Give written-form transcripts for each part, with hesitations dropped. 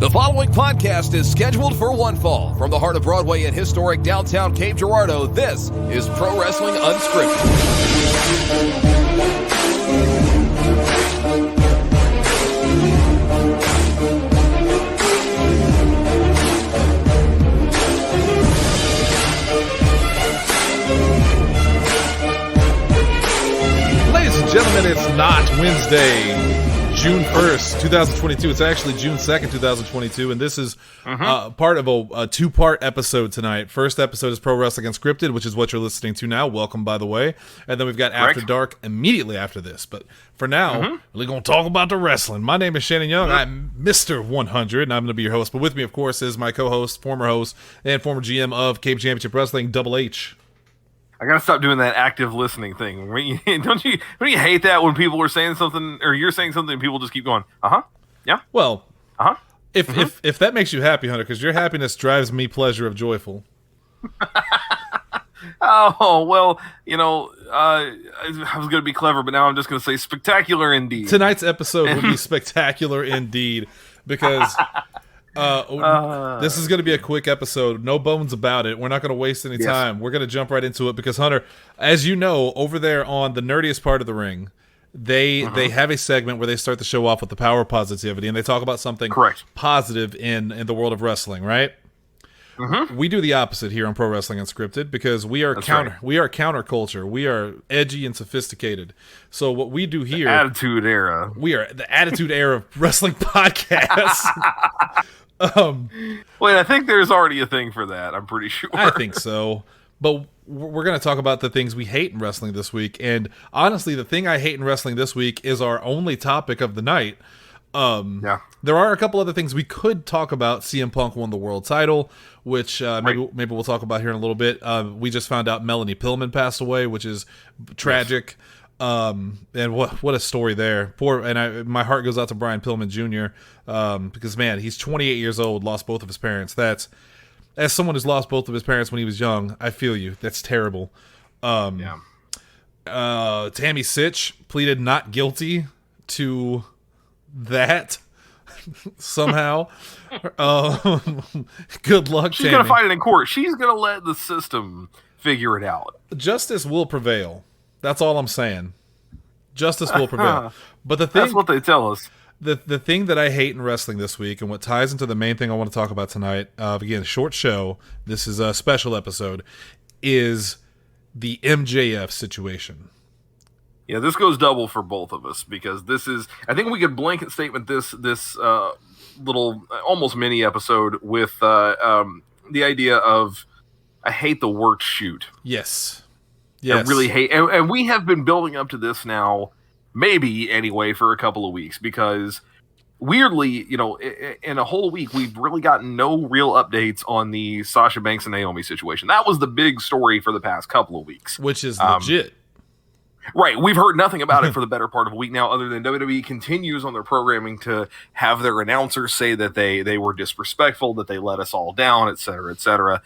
The following podcast is scheduled for one fall. From the heart of Broadway and historic downtown Cape Girardeau, this is Pro Wrestling Unscripted. Ladies and gentlemen, it's not Wednesday, June 1st, 2022. It's actually June 2nd, 2022, and this is part of a two-part episode tonight. First episode is Pro Wrestling Unscripted, which is what you're listening to now. Welcome, by the way. And then we've got After Dark immediately after this. But for now, we're going to talk about the wrestling. My name is Shannon Young. I'm Mr. 100, and I'm going to be your host. But with me, of course, is my co-host, former host, and former GM of Cape Championship Wrestling, Double H. I gotta stop doing that active listening thing. Don't you hate that when people are saying something or you're saying something and people just keep going, yeah, Well, if that makes you happy, Hunter, because your happiness drives me pleasure of joyful. Oh well, I was gonna be clever, but now I'm just gonna say spectacular indeed. Tonight's episode will be spectacular indeed because this is going to be a quick episode. No bones about it. We're not going to waste any time. We're going to jump right into it because, Hunter, as you know, over there on the nerdiest part of the ring, they have a segment where they start the show off with the power of positivity, and they talk about something positive in the world of wrestling, right? We do the opposite here on Pro Wrestling Unscripted because we are counterculture. We are edgy and sophisticated. So what we do here, Attitude Era. We are the Attitude Era of wrestling podcasts. Wait, I think there's already a thing for that. I'm pretty sure. I think so. But we're going to talk about the things we hate in wrestling this week. And honestly, the thing I hate in wrestling this week is our only topic of the night. There are a couple other things we could talk about. CM Punk won the world title, which maybe we'll talk about here in a little bit. We just found out Melanie Pillman passed away, which is tragic. And what a story there. My heart goes out to Brian Pillman Jr. Because man, he's 28 years old, lost both of his parents. That's, as someone who's lost both of his parents when he was young, I feel you. That's terrible. Tammy Sitch pleaded not guilty to that somehow. Good luck, She's going to fight it in court. She's going to let the system figure it out. Justice will prevail. That's all I'm saying. Justice will prevail. But that's what they tell us. The thing that I hate in wrestling this week, and what ties into the main thing I want to talk about tonight, again, short show, this is a special episode, is the MJF situation. Yeah, this goes double for both of us because this is, I think we could blanket statement this little almost mini episode with the idea of I hate the word shoot. Yes. I really hate, and we have been building up to this now, maybe anyway, for a couple of weeks because weirdly, in a whole week, we've really gotten no real updates on the Sasha Banks and Naomi situation. That was the big story for the past couple of weeks. Which is legit. Right. We've heard nothing about it for the better part of a week now, other than WWE continues on their programming to have their announcers say that they were disrespectful, that they let us all down, et cetera, et cetera.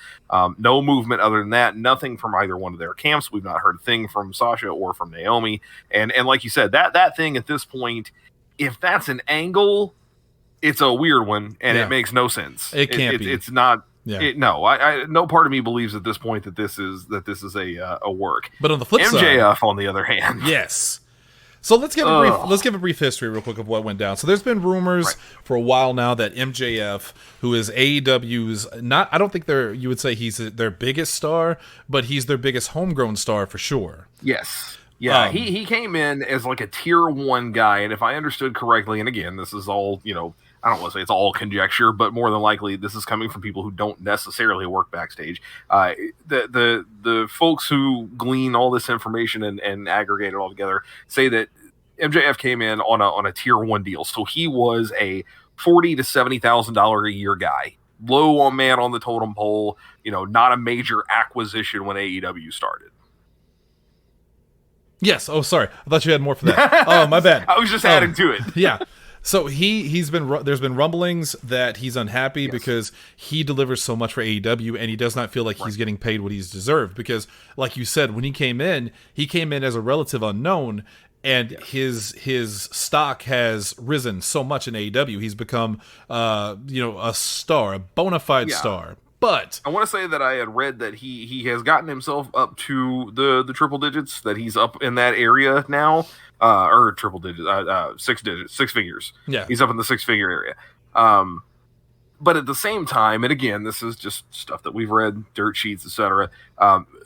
No movement other than that. Nothing from either one of their camps. We've not heard a thing from Sasha or from Naomi. And like you said, that thing at this point, if that's an angle, it's a weird one, and it makes no sense. It can't be. It's not. Yeah. No part of me believes at this point that this is a work. But on the flip side, MJF on the other hand, yes. So let's give a brief history real quick of what went down. So there's been rumors for a while now that MJF, who is AEW's I don't think you would say he's their biggest star, but he's their biggest homegrown star for sure. Yes. Yeah, he came in as like a tier 1 guy, and if I understood correctly, and again, this is all, I don't want to say it's all conjecture, but more than likely this is coming from people who don't necessarily work backstage. The folks who glean all this information and aggregate it all together say that MJF came in on a tier 1 deal. So he was a $40,000 to $70,000 a year guy. Low on man on the totem pole, not a major acquisition when AEW started. Yes. Oh, sorry. I thought you had more for that. Oh, my bad. I was just adding to it. Yeah. So there's been rumblings that he's unhappy because he delivers so much for AEW and he does not feel like he's getting paid what he's deserved. Because, like you said, when he came in as a relative unknown, and his stock has risen so much in AEW. He's become a star, a bona fide star. But I want to say that I had read that he has gotten himself up to the triple digits, that he's up in that area now, or triple digits, 6 digits, 6 figures. Yeah, he's up in the 6-figure area. But at the same time, and again, this is just stuff that we've read, dirt sheets, etc.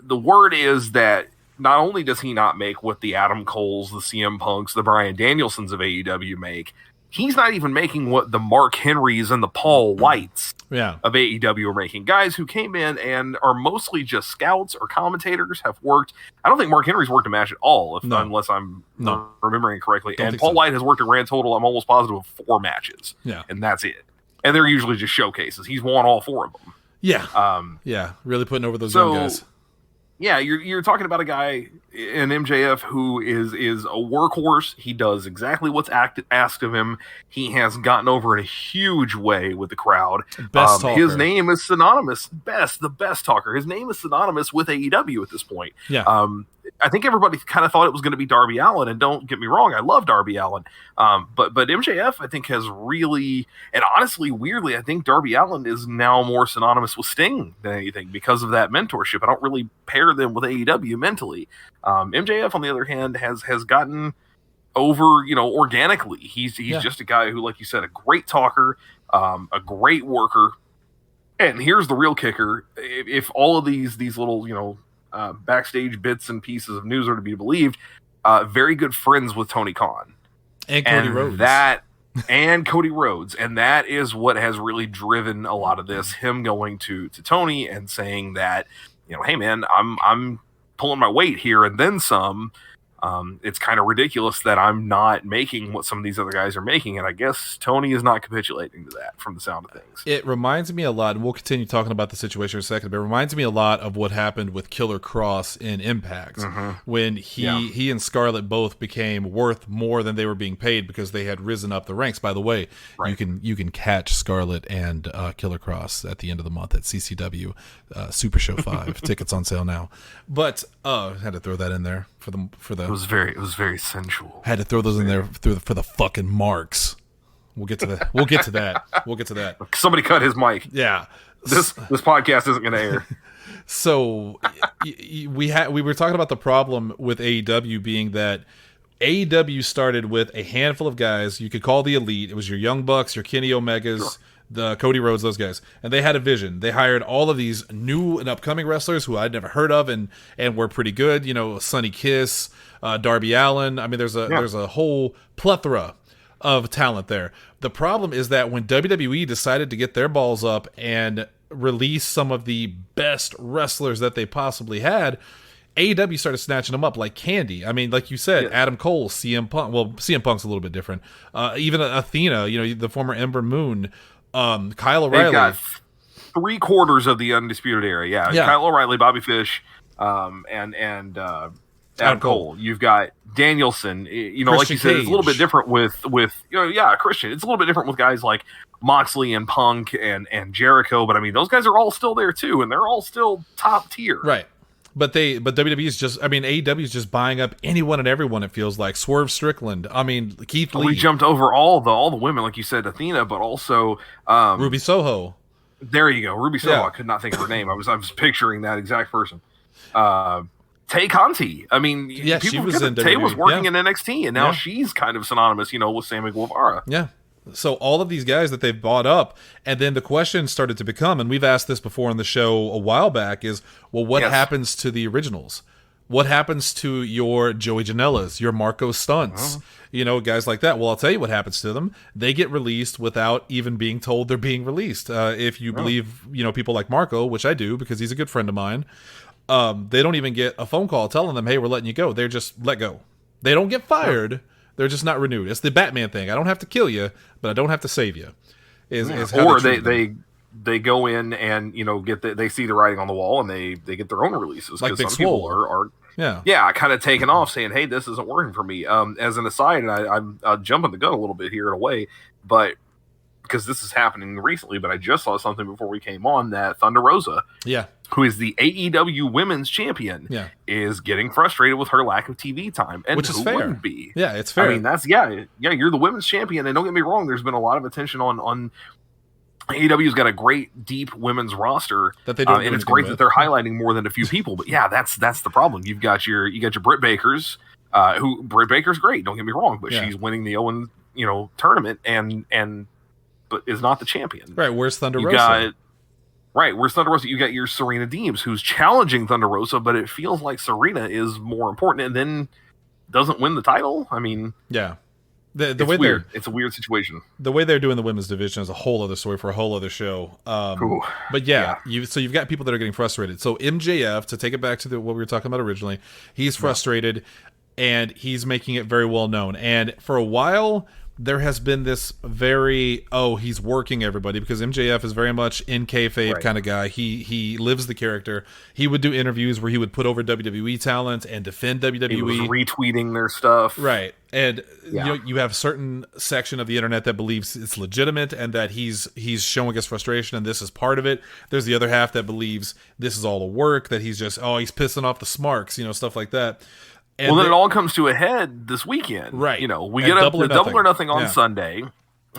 The word is that not only does he not make what the Adam Coles, the CM Punks, the Bryan Danielsons of AEW make, he's not even making what the Mark Henrys and the Paul Whites of AEW are making. Guys who came in and are mostly just scouts or commentators, have worked. I don't think Mark Henry's worked a match at all, unless I'm remembering correctly. And Paul White has worked a grand total, I'm almost positive, of 4 matches. Yeah. And that's it. And they're usually just showcases. He's won all 4 of them. Yeah. Really putting over those young guys. Yeah, you're talking about a guy in MJF who is a workhorse. He does exactly what's asked of him. He has gotten over in a huge way with the crowd. Best talker. His name is synonymous. The best talker. His name is synonymous with AEW at this point. Yeah. I think everybody kind of thought it was going to be Darby Allin, and don't get me wrong, I love Darby Allin. But MJF, I think, has really, and honestly, weirdly, I think Darby Allin is now more synonymous with Sting than anything because of that mentorship. I don't really pair them with AEW mentally. MJF, on the other hand, has gotten over, organically. He's just a guy who, like you said, a great talker, a great worker. And here's the real kicker: if all of these little, backstage bits and pieces of news are to be believed, very good friends with Tony Khan and Cody Rhodes. And Cody Rhodes. And that is what has really driven a lot of this, him going to Tony and saying that, hey man, I'm pulling my weight here and then some. It's kind of ridiculous that I'm not making what some of these other guys are making, and I guess Tony is not capitulating to that from the sound of things. It reminds me a lot, and we'll continue talking about the situation in a second, but it reminds me a lot of what happened with Killer Cross in Impact, when he and Scarlett both became worth more than they were being paid because they had risen up the ranks. By the way, you can catch Scarlett and Killer Cross at the end of the month at CCW Super Show 5. Tickets on sale now. But had to throw that in there for the. It was very sensual. Had to throw those in there for the fucking marks. We'll get to that. We'll get to that. Somebody cut his mic. Yeah. This podcast isn't going to air. So we were talking about the problem with AEW being that AEW started with a handful of guys you could call the elite. It was your Young Bucks, your Kenny Omegas, the Cody Rhodes, those guys. And they had a vision. They hired all of these new and upcoming wrestlers who I'd never heard of and were pretty good. Sonny Kiss, Darby Allin. I mean, there's a whole plethora of talent there. The problem is that when WWE decided to get their balls up and release some of the best wrestlers that they possibly had, AEW started snatching them up like candy. I mean, like you said, Adam Cole, CM Punk. Well, CM Punk's a little bit different. Even Athena, the former Ember Moon, Kyle O'Reilly. They've got 3/4 of the Undisputed Era. Yeah. Kyle O'Reilly, Bobby Fish, and Adam Cole. You've got Danielson. Like you said, it's a little bit different with Christian. It's a little bit different with guys like Moxley and Punk and Jericho. But I mean, those guys are all still there too, and they're all still top tier. Right. But WWE is just, AEW is just buying up anyone and everyone, it feels like. Swerve Strickland. I mean, Keith Lee. We jumped over all the women, like you said, Athena, but also Ruby Soho. There you go. Ruby Soho. I could not think of her name. I was picturing that exact person. Tay Conti. I mean, she was in Tay was working in NXT, and now she's kind of synonymous, with Sammy Guevara. Yeah. So all of these guys that they've bought up, and then the question started to become, and we've asked this before on the show a while back, is, well, what happens to the originals? What happens to your Joey Janela's, your Marco Stunts, guys like that? Well, I'll tell you what happens to them. They get released without even being told they're being released. If you believe, people like Marco, which I do because he's a good friend of mine, they don't even get a phone call telling them, hey, we're letting you go. They're just let go. They don't get fired. They're just not renewed. It's the Batman thing. I don't have to kill you, but I don't have to save you. Or they go in and they see the writing on the wall and they get their own releases. Like Big some people Swole. are kind of taking off, saying, "Hey, this isn't working for me." As an aside, and I'm jumping the gun a little bit here in a way, but because this is happening recently, but I just saw something before we came on that Thunder Rosa, who is the AEW Women's Champion, is getting frustrated with her lack of TV time, and which is fair. Wouldn't be? Yeah, it's fair. I mean, that's you're the Women's Champion, and don't get me wrong, there's been a lot of attention on AEW's got a great deep women's roster that they don't and it's great that they're highlighting more than a few people. But that's the problem. You got your Britt Bakers, who Britt Baker's great. Don't get me wrong, but she's winning the Owen tournament but is not the champion. Right? Where's Thunder Rosa? Where's Thunder Rosa? You got your Serena Deebs, who's challenging Thunder Rosa, but it feels like Serena is more important, and then doesn't win the title. I mean, The way weird. It's a weird situation. The way they're doing the women's division is a whole other story for a whole other show. But you've got people that are getting frustrated. So MJF, to take it back to what we were talking about originally, he's frustrated and he's making it very well known. And for a while, there has been this he's working everybody, because MJF is very much in kayfabe kind of guy. He lives the character. He would do interviews where he would put over WWE talent and defend WWE. He was retweeting their stuff. Right. And you have a certain section of the internet that believes it's legitimate and that he's showing his frustration and this is part of it. There's the other half that believes this is all a work, that he's just he's pissing off the smarks, stuff like that. And then it all comes to a head this weekend. Right. We get a Double or Nothing on Sunday.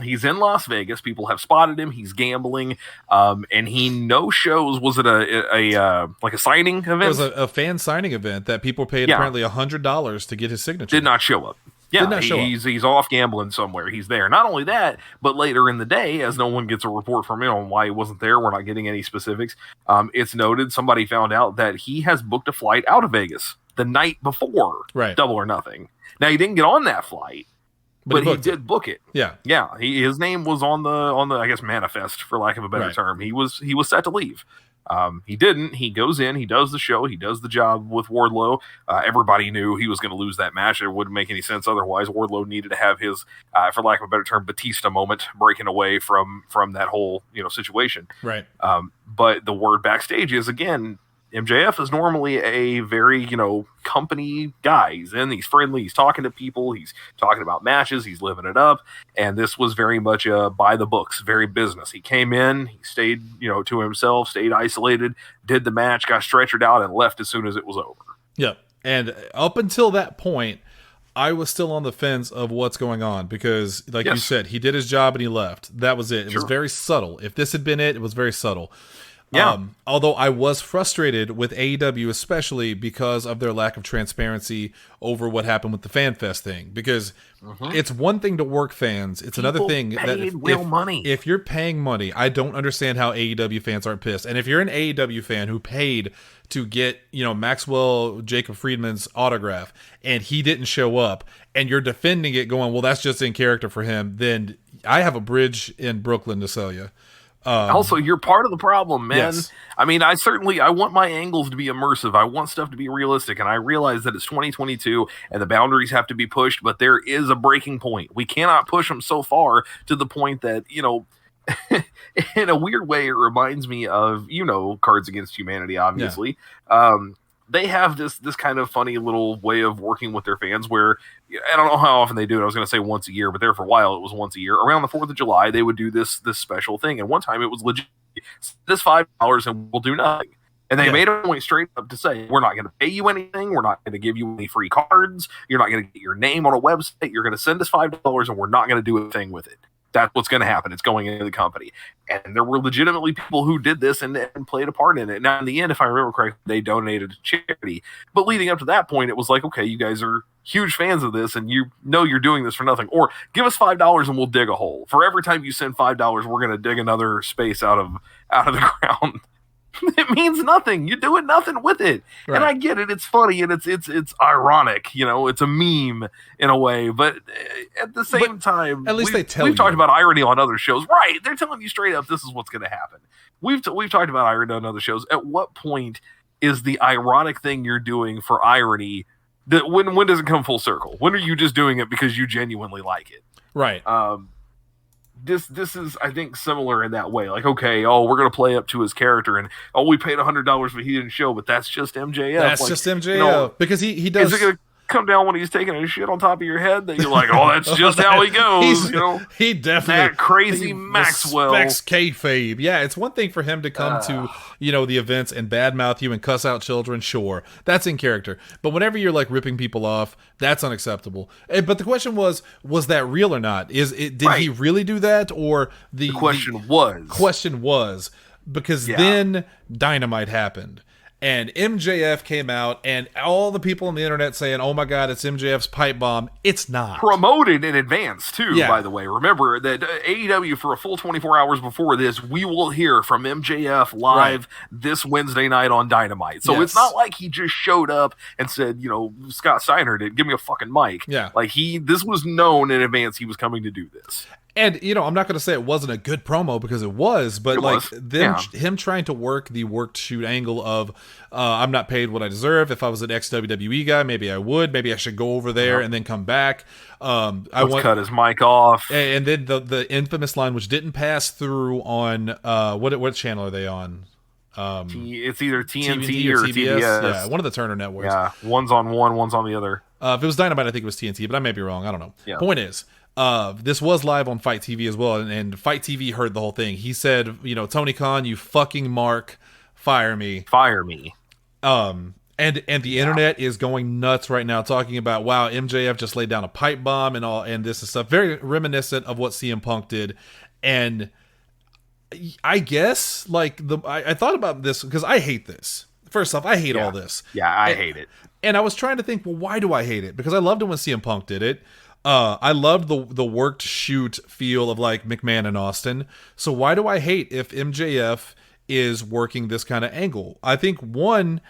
He's in Las Vegas. People have spotted him. He's gambling. And he no-shows. Was it a signing event? It was a fan signing event that people paid apparently $100 to get his signature. Did not show up. Yeah, he's off gambling somewhere. He's there. Not only that, but later in the day, as no one gets a report from him on why he wasn't there, we're not getting any specifics. It's noted, somebody found out that he has booked a flight out of Vegas the night before Double or Nothing. Now, he didn't get on that flight, but he did book it. Yeah. His name was on the I guess manifest, for lack of a better term. He was set to leave. He didn't. He goes in, he does the show, he does the job with Wardlow. Everybody knew he was going to lose that match. It wouldn't make any sense otherwise. Wardlow needed to have his, for lack of a better term, Batista moment, breaking away from that whole situation. Right. But the word backstage is, again, MJF is normally a very, company guy. He's he's friendly, he's talking to people, he's talking about matches, he's living it up. And this was very much by the books, very business. He came in, he stayed, to himself, stayed isolated, did the match, got stretchered out, and left as soon as it was over. Yeah. And up until that point, I was still on the fence of what's going on because, like you said, he did his job and he left. That was it. It was very subtle. If this had been it was very subtle. Yeah. Although I was frustrated with AEW, especially because of their lack of transparency over what happened with the FanFest thing. Because it's one thing to work fans. It's another thing that money. If you're paying money, I don't understand how AEW fans aren't pissed. And if you're an AEW fan who paid to get, Maxwell Jacob Friedman's autograph and he didn't show up and you're defending it going, well, that's just in character for him, then I have a bridge in Brooklyn to sell you. Also, you're part of the problem, man. Yes. I mean, I want my angles to be immersive. I want stuff to be realistic, and I realize that it's 2022 and the boundaries have to be pushed, but there is a breaking point. We cannot push them so far to the point that, in a weird way, it reminds me of, Cards Against Humanity, obviously. Yeah. They have this kind of funny little way of working with their fans where, I don't know how often they do it. I was going to say once a year, but there for a while it was once a year. Around the 4th of July, they would do this special thing. And one time it was legit. This $5 and we'll do nothing. And they made a point straight up to say, we're not going to pay you anything. We're not going to give you any free cards. You're not going to get your name on a website. You're going to send us $5 and we're not going to do a thing with it. That's what's going to happen. It's going into the company. And there were legitimately people who did this and played a part in it. Now, in the end, if I remember correctly, they donated to charity. But leading up to that point, it was like, okay, you guys are huge fans of this and you know you're doing this for nothing. Or give us $5 and we'll dig a hole. For every time you send $5, we're going to dig another space out of the ground. It means nothing. You're doing nothing with it. Right. And I get it. It's funny and it's ironic. It's a meme in a way. But at the same time, at least we've talked about irony on other shows. Right. They're telling you straight up, this is what's going to happen. We've talked about irony on other shows. At what point is the ironic thing you're doing for irony, that when does it come full circle? When are you just doing it because you genuinely like it? Right. This is, I think, similar in that way. Like, okay, we're going to play up to his character, and we paid $100 but he didn't show, but that's just MJF. That's just MJF. Because he does... Is it going to come down when he's taking a shit on top of your head that you're like, oh, that's just how he goes. He definitely that crazy Maxwell respects kayfabe. Yeah, it's one thing for him to come to the events and badmouth you and cuss out children. Sure, that's in character. But whenever you're like ripping people off, that's unacceptable. But the question was that real or not? Did he really do that, or the question was because then Dynamite happened. And MJF came out, and all the people on the internet saying, oh my God, it's MJF's pipe bomb. It's not. Promoted in advance, too, by the way. Remember that AEW, for a full 24 hours before this, we will hear from MJF live this Wednesday night on Dynamite. So it's not like he just showed up and said, Scott Steiner did, give me a fucking mic. Yeah. Like, this was known in advance he was coming to do this. And, I'm not going to say it wasn't a good promo, because it was, but him trying to work the work to shoot angle of, I'm not paid what I deserve. If I was an ex-WWE guy, maybe I would. Maybe I should go over there and then come back. Let's cut his mic off. And then the infamous line, which didn't pass through on, what channel are they on? It's either TNT or TBS. Yeah, one of the Turner networks. Yeah, one's on one, one's on the other. If it was Dynamite, I think it was TNT, but I may be wrong. I don't know. Yeah. Point is, this was live on Fight TV as well, and Fight TV heard the whole thing. He said, Tony Khan, you fucking mark, fire me. And the internet is going nuts right now, talking about, wow, MJF just laid down a pipe bomb and this and stuff. Very reminiscent of what CM Punk did. And I guess, I thought about this because I hate this. First off, I hate all this. Yeah, I hate it. And I was trying to think, well, why do I hate it? Because I loved it when CM Punk did it. I loved the worked shoot feel of like McMahon and Austin. So why do I hate if MJF is working this kind of angle? I think, one,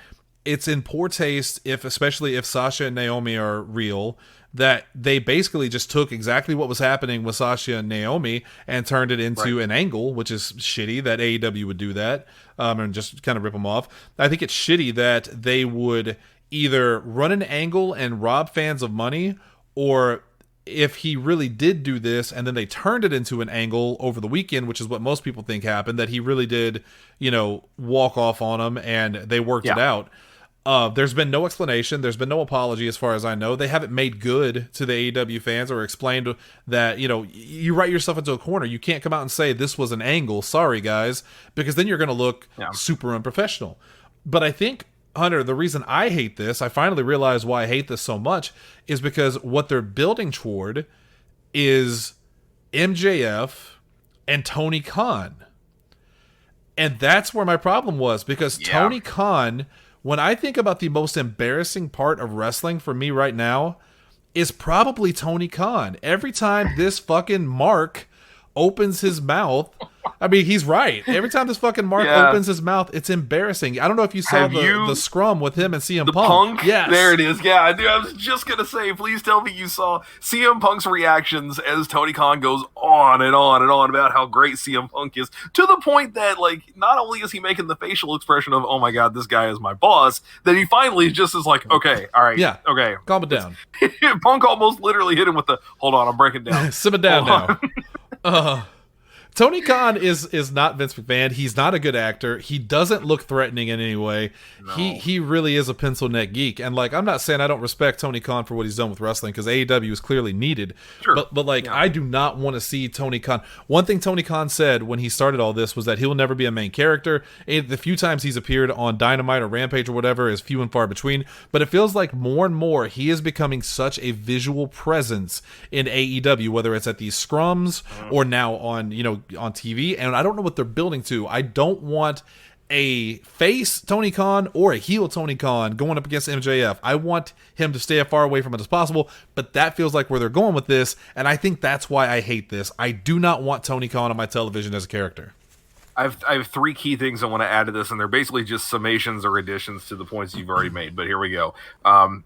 it's in poor taste, especially if Sasha and Naomi are real, that they basically just took exactly what was happening with Sasha and Naomi and turned it into an angle, which is shitty that AEW would do that, and just kind of rip them off. I think it's shitty that they would either run an angle and rob fans of money, or if he really did do this and then they turned it into an angle over the weekend, which is what most people think happened, that he really did, walk off on them and they worked it out. There's been no explanation. There's been no apology as far as I know. They haven't made good to the AEW fans or explained that, you write yourself into a corner. You can't come out and say this was an angle. Sorry, guys, because then you're going to look super unprofessional. But I think, Hunter, the reason I hate this, I finally realized why I hate this so much, is because what they're building toward is MJF and Tony Khan. And that's where my problem was, because Tony Khan, when I think about the most embarrassing part of wrestling for me right now, is probably Tony Khan. Every time this fucking Mark opens his mouth, I mean, he's right. Every time this fucking Mark opens his mouth, it's embarrassing. I don't know if you saw the scrum with him and CM Punk. Yes. There it is. Yeah, dude, I was just going to say, please tell me you saw CM Punk's reactions as Tony Khan goes on and on and on about how great CM Punk is, to the point that, not only is he making the facial expression of, oh my God, this guy is my boss, that he finally just is like, okay, all right, okay. Calm it down. Punk almost literally hit him with the, hold on, I'm breaking down. Simmer down now. Tony Khan is not Vince McMahon. He's not a good actor. He doesn't look threatening in any way. No. He really is a pencil neck geek. And I'm not saying I don't respect Tony Khan for what he's done with wrestling, because AEW is clearly needed. Sure. But I do not want to see Tony Khan. One thing Tony Khan said when he started all this was that he will never be a main character. The few times he's appeared on Dynamite or Rampage or whatever is few and far between. But it feels like more and more he is becoming such a visual presence in AEW, whether it's at these scrums or now on on TV, and I don't know what they're building to. I don't want a face Tony Khan or a heel Tony Khan going up against MJF. I want him to stay as far away from it as possible, but that feels like where they're going with this, and I think that's why I hate this. I do not want Tony Khan on my television as a character. I have three key things I want to add to this, and they're basically just summations or additions to the points you've already made. But here we go.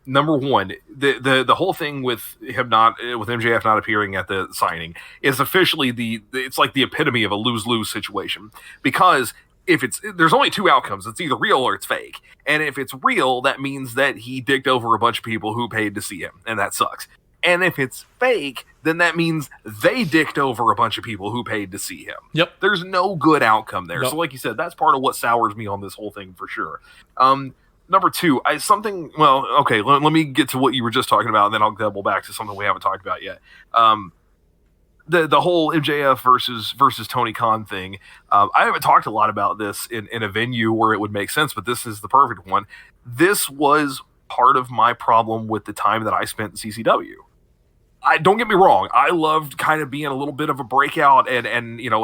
Number one, the whole thing with MJF not appearing at the signing is officially it's like the epitome of a lose-lose situation, because there's only two outcomes. It's either real or it's fake. And if it's real, that means that he dicked over a bunch of people who paid to see him, and that sucks. And if it's fake, then that means they dicked over a bunch of people who paid to see him. Yep. There's no good outcome there. Nope. So like you said, that's part of what sours me on this whole thing for sure. number two, let me get to what you were just talking about, and then I'll double back to something we haven't talked about yet. The whole MJF versus Tony Khan thing. I haven't talked a lot about this in a venue where it would make sense, but this is the perfect one. This was part of my problem with the time that I spent in CCW. Don't get me wrong, I loved kind of being a little bit of a breakout and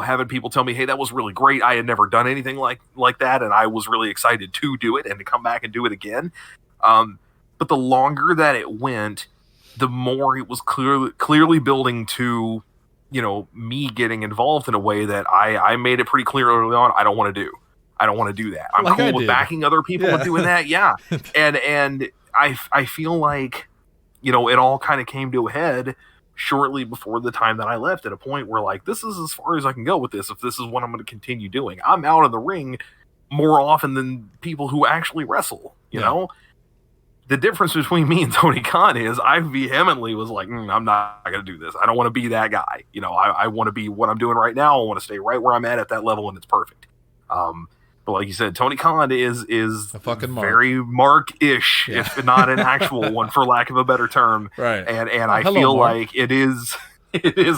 having people tell me, hey, that was really great. I had never done anything like that, and I was really excited to do it and to come back and do it again. But the longer that it went, the more it was clearly building to me getting involved in a way that I made it pretty clear early on I don't want to do. I don't want to do that. I'm cool with backing other people and doing that, yeah. And I feel like, it all kind of came to a head shortly before the time that I left, at a point where, like, this is as far as I can go with this if this is what I'm going to continue doing. I'm out of the ring more often than people who actually wrestle, you know? The difference between me and Tony Khan is I vehemently was like, I'm not going to do this. I don't want to be that guy. I want to be what I'm doing right now. I want to stay right where I'm at that level, and it's perfect. But like you said, Tony Khan is a fucking Mark. Very Mark-ish, if not an actual one, for lack of a better term. Right. And I feel like it is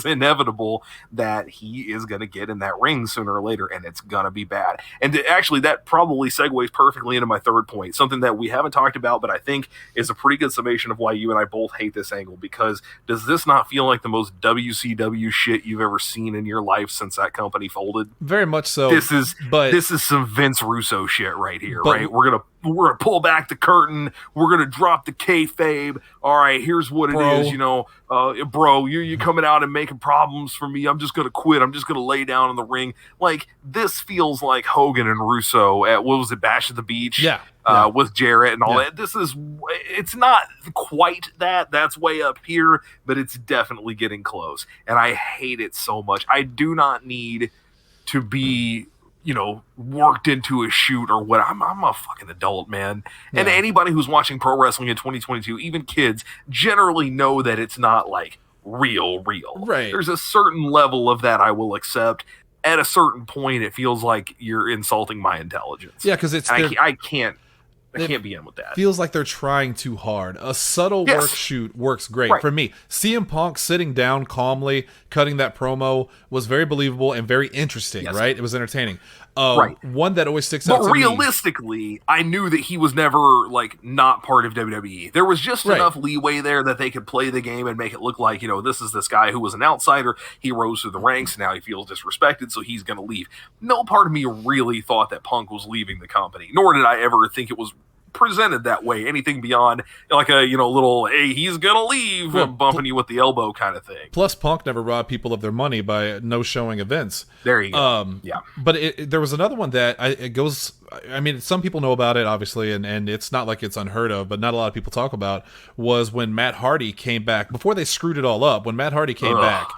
inevitable that he is going to get in that ring sooner or later, and it's going to be bad. And actually, that probably segues perfectly into my third point, something that we haven't talked about, but I think is a pretty good summation of why you and I both hate this angle. Because does this not feel like the most WCW shit you've ever seen in your life since that company folded? Very much so. This is some Vince Russo shit right here, right? We're gonna pull back the curtain. We're gonna drop the kayfabe. All right, here's what it is. Bro, you coming out and making problems for me. I'm just gonna quit. I'm just gonna lay down in the ring. Like, this feels like Hogan and Russo at, what was it, Bash at the Beach? Yeah. With Jarrett and all that. It's not quite that. That's way up here, but it's definitely getting close. And I hate it so much. I do not need to be worked into a shoot or what. I'm a fucking adult, man. Yeah. And anybody who's watching pro wrestling in 2022, even kids, generally know that it's not like real. Right. There's a certain level of that I will accept. At a certain point, it feels like you're insulting my intelligence. Yeah, because I can't be in with that. Feels like they're trying too hard. A subtle work shoot works great. Right. For me, CM Punk sitting down calmly, cutting that promo was very believable and very interesting, right? It was entertaining. Right. One that always sticks out to me. But realistically, I knew that he was never, not part of WWE. There was just enough leeway there that they could play the game and make it look like, this is this guy who was an outsider. He rose through the ranks, and now he feels disrespected, so he's going to leave. No part of me really thought that Punk was leaving the company, nor did I ever think it was presented that way. Anything beyond like a little, hey, he's gonna leave, bumping you with the elbow kind of thing. Plus, Punk never robbed people of their money by no showing events. There you go. But there was another one that it goes. I mean, some people know about it, obviously, and it's not like it's unheard of, but not a lot of people talk about, was when Matt Hardy came back, before they screwed it all up, when Matt Hardy came back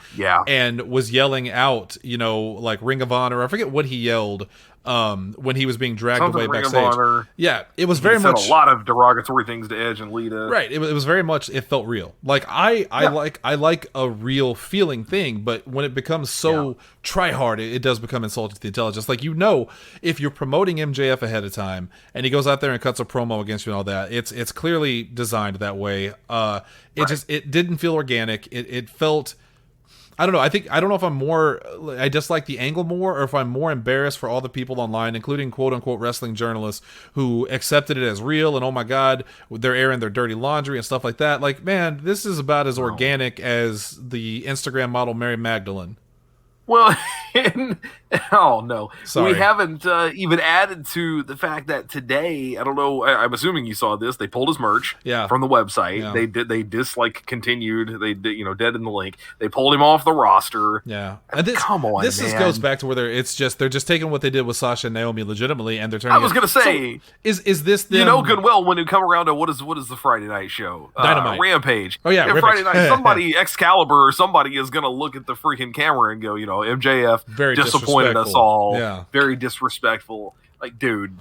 and was yelling out, like Ring of Honor, I forget what he yelled, when he was being dragged away backstage. Yeah, it was very much a lot of derogatory things to Edge and Lita. Right, it was very much, it felt real. Like I like a real feeling thing, but when it becomes so try hard, it does become insulting to the intelligence. Like, if you're promoting MJF ahead of time and he goes out there and cuts a promo against you and all that, it's clearly designed that way. It didn't feel organic. It felt, I don't know. I don't know if I dislike the angle more, or if I'm more embarrassed for all the people online, including quote unquote wrestling journalists, who accepted it as real and, oh my God, they're airing their dirty laundry and stuff like that. Like, man, this is about as organic as the Instagram model Mary Magdalene. Well, oh no, Sorry. We haven't even added to the fact that today, I don't know, I'm assuming you saw this, they pulled his merch from the website. Yeah. They discontinued, they dead in the link. They pulled him off the roster. Yeah. And come on, this man. Goes back to where they're just taking what they did with Sasha and Naomi legitimately, and they're turning. I was going to say, so is this them? Good well when you come around to what is the Friday night show? Dynamite. Rampage. Oh yeah, Friday night. Somebody, Excalibur or somebody is going to look at the freaking camera and go, MJF very disappointed us all. Yeah. Very disrespectful. Like, dude,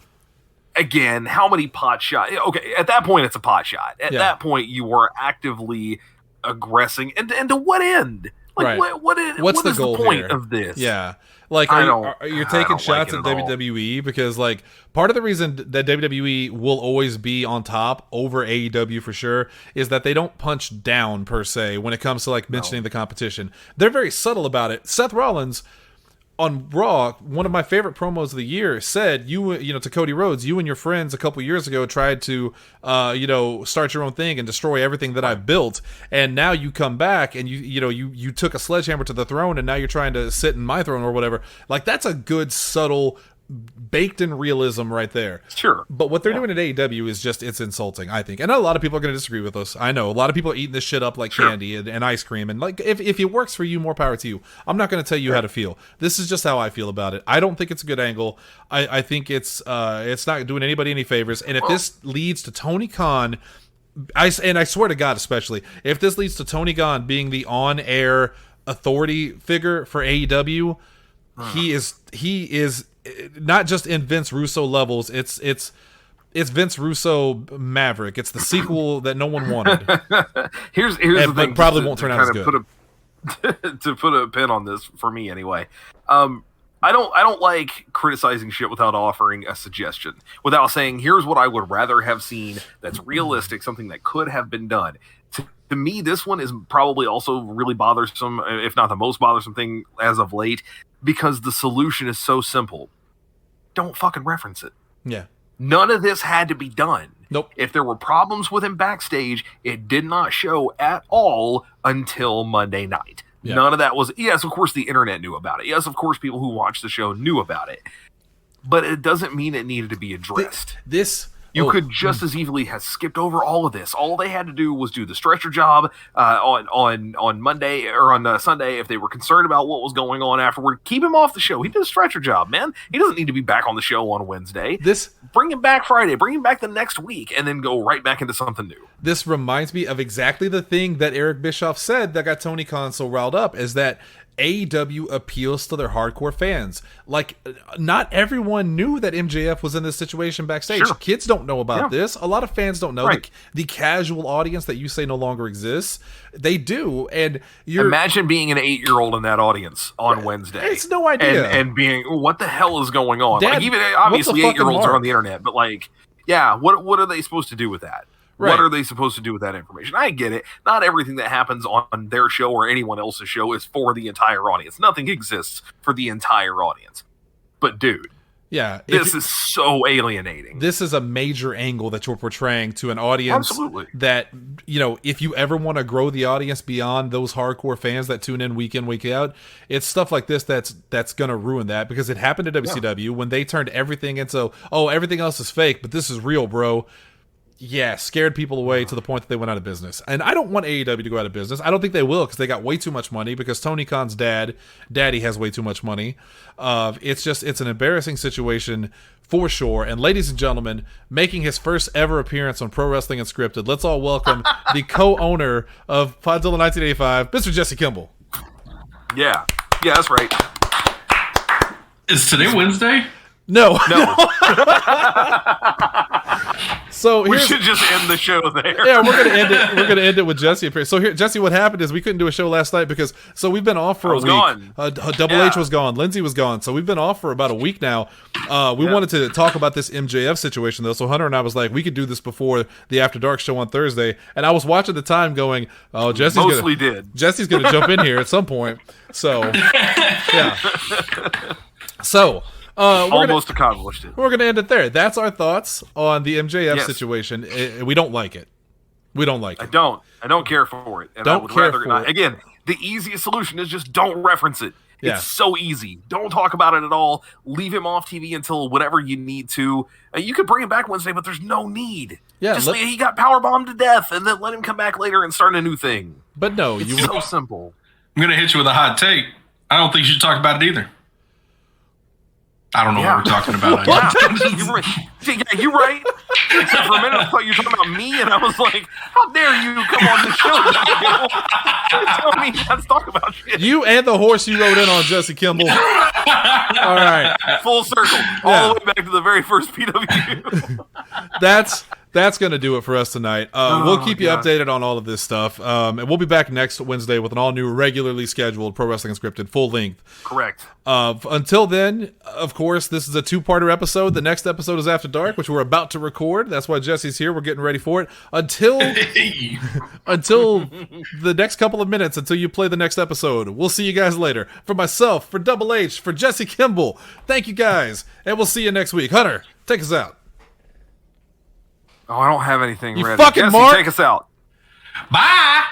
again, how many pot shots? Okay, at that point, it's a pot shot. At that point, you were actively aggressing. And to what end? Like, right. What's the goal point of this? Yeah. Like, you're taking shots at WWE because, like, part of the reason that WWE will always be on top over AEW for sure is that they don't punch down, per se, when it comes to, like, mentioning the competition. They're very subtle about it. Seth Rollins, on Raw, one of my favorite promos of the year, said, to Cody Rhodes, you and your friends a couple years ago tried to, start your own thing and destroy everything that I've built, and now you come back and you took a sledgehammer to the throne, and now you're trying to sit in my throne or whatever. Like, that's a good, subtle, baked-in realism right there. Sure. But what they're doing at AEW is just, it's insulting, I think. And a lot of people are going to disagree with us. I know. A lot of people are eating this shit up like candy and ice cream. And, like, if it works for you, more power to you. I'm not going to tell you how to feel. This is just how I feel about it. I don't think it's a good angle. I think it's not doing anybody any favors. And if this leads to Tony Khan, I swear to God especially, if this leads to Tony Khan being the on-air authority figure for AEW, he is not just in Vince Russo levels. It's Vince Russo Maverick. It's the sequel that no one wanted. Here's the thing. Probably won't turn out as good. To put a pin on this for me anyway. I don't like criticizing shit without offering a suggestion, without saying here's what I would rather have seen that's realistic, something that could have been done. To me, this one is probably also really bothersome, if not the most bothersome thing as of late, because the solution is so simple. Don't fucking reference it. Yeah. None of this had to be done. Nope. If there were problems with him backstage, it did not show at all until Monday night. Yeah. None of that was... Yes, of course the internet knew about it. Yes, of course people who watched the show knew about it. But it doesn't mean it needed to be addressed. You could just as easily have skipped over all of this. All they had to do was do the stretcher job on Monday or on Sunday. If they were concerned about what was going on afterward, keep him off the show. He did a stretcher job, man. He doesn't need to be back on the show on Wednesday. Bring him back Friday. Bring him back the next week, and then go right back into something new. This reminds me of exactly the thing that Eric Bischoff said that got Tony Khan so riled up, is that AEW appeals to their hardcore fans. Like, not everyone knew that MJF was in this situation backstage. Sure. Kids don't know about this. A lot of fans don't know. Right. The casual audience that you say no longer exists, they do. And imagine being an 8-year-old in that audience on Wednesday. It's no idea. And being, what the hell is going on? Dad, like, even obviously 8-year-olds are on the internet, but like, yeah, what are they supposed to do with that? Right. What are they supposed to do with that information? I get it. Not everything that happens on their show or anyone else's show is for the entire audience. Nothing exists for the entire audience. But dude, this is so alienating. This is a major angle that you're portraying to an audience. Absolutely. That, if you ever want to grow the audience beyond those hardcore fans that tune in week out, it's stuff like this that's going to ruin that, because it happened to WCW when they turned everything into, everything else is fake, but this is real, bro. Yeah, scared people away to the point that they went out of business. And I don't want AEW to go out of business. I don't think they will, because they got way too much money, because Tony Khan's daddy has way too much money. It's an embarrassing situation for sure. And ladies and gentlemen, making his first ever appearance on Pro Wrestling Unscripted, let's all welcome the co-owner of Podzilla 1985, Mr. Jesse Kimball. Yeah, that's right. Is today Wednesday? No. So we should just end the show there. Yeah, we're gonna end it with Jesse. So here, Jesse, what happened is we couldn't do a show last night because we've been off for a week. Gone. Double H was gone. Lindsay was gone. So we've been off for about a week now. We wanted to talk about this MJF situation though. So Hunter and I was like, we could do this before the After Dark show on Thursday. And I was watching the time, going, "Oh, Jesse's gonna jump in here at some point." So yeah. So. Almost accomplished it. We're going to end it there. That's our thoughts on the MJF situation. We don't like it. I don't care for it. And I would rather not. Again, the easiest solution is just don't reference it. Yeah. It's so easy. Don't talk about it at all. Leave him off TV until whatever you need to. You could bring him back Wednesday, but there's no need. Yeah, he got powerbombed to death, and then let him come back later and start a new thing. But no, it's so simple. I'm going to hit you with a hot take. I don't think you should talk about it either. I don't know what we're talking about. You're right. Except for a minute, I thought you were talking about me, and I was like, how dare you come on the show? Tell me not to talk about shit. You and the horse you rode in on, Jesse Kimball. All right. Full circle. All the way back to the very first PW. That's that's going to do it for us tonight. We'll keep you updated on all of this stuff. And we'll be back next Wednesday with an all-new, regularly scheduled Pro Wrestling Unscripted full length. Correct. Until then, of course, this is a 2-parter episode. The next episode is After Dark, which we're about to record. That's why Jesse's here. We're getting ready for it. Until the next couple of minutes, until you play the next episode. We'll see you guys later. For myself, for Double H, for Jesse Kimball, thank you guys. And we'll see you next week. Hunter, take us out. Oh, I don't have anything you ready. Fucking Jesse, Mark. take us out. Bye.